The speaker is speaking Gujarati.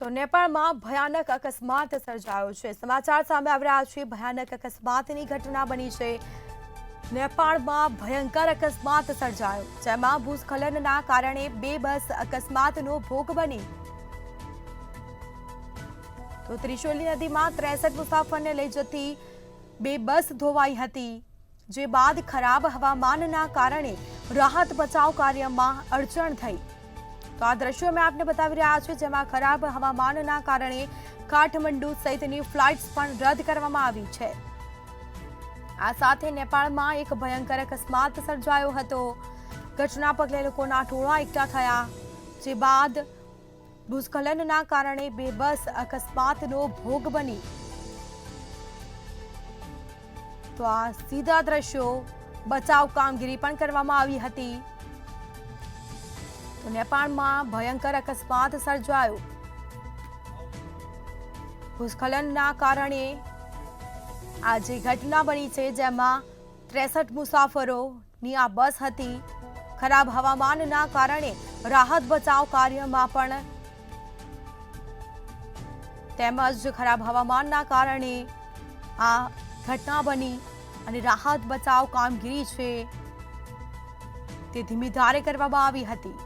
તો નેપાળમાં ભયાનક અકસ્માત સર્જાયો છે। સમાચાર સામે આવી રહ્યા છે। ભયાનક અકસ્માતની ઘટના બની છે। નેપાળમાં ભયંકર અકસ્માત સર્જાયો, જેમાં ભૂસ્ખલનના કારણે બે બસ અકસ્માતનો ભોગ બની। તો ત્રિશોલી નદીમાં 63 મુસાફરને લઈ જતી બે બસ ધોવાઈ હતી, જે બાદ ખરાબ હવામાનના કારણે રાહત બચાવ કાર્યમાં અડચણ થઈ। તો આ દ્રશ્યો મેં આપને બતાવી રહ્યા છું, જેમાં ખરાબ હવામાનના કારણે કાઠમંડુ સહિતની ફ્લાઇટ્સ પણ રદ કરવામાં આવી છે। આ સાથે નેપાળમાં એક ભયંકર અકસ્માત સર્જાયો હતો। ઘટના પગલે લોકોના ટોળા એકઠા થયા, જે બાદ ભૂસ્ખલનના કારણે બે બસ અકસ્માતનો ભોગ બની। તો આ સીધા દ્રશ્યો, બચાવ કામગીરી પણ કરવામાં આવી હતી। તો નેપાળમાં ભયંકર અકસ્માત સર્જાયો। ભૂસ્ખલનના કારણે આ જે ઘટના બની છે, જેમાં 63 મુસાફરોની આ બસ હતી। ખરાબ હવામાનના કારણે રાહત બચાવ કાર્યમાં પણ તેમજ ખરાબ હવામાનના કારણે આ ઘટના બની અને રાહત બચાવ કામગીરી છે તે ધીમી ધારે કરવામાં આવી હતી।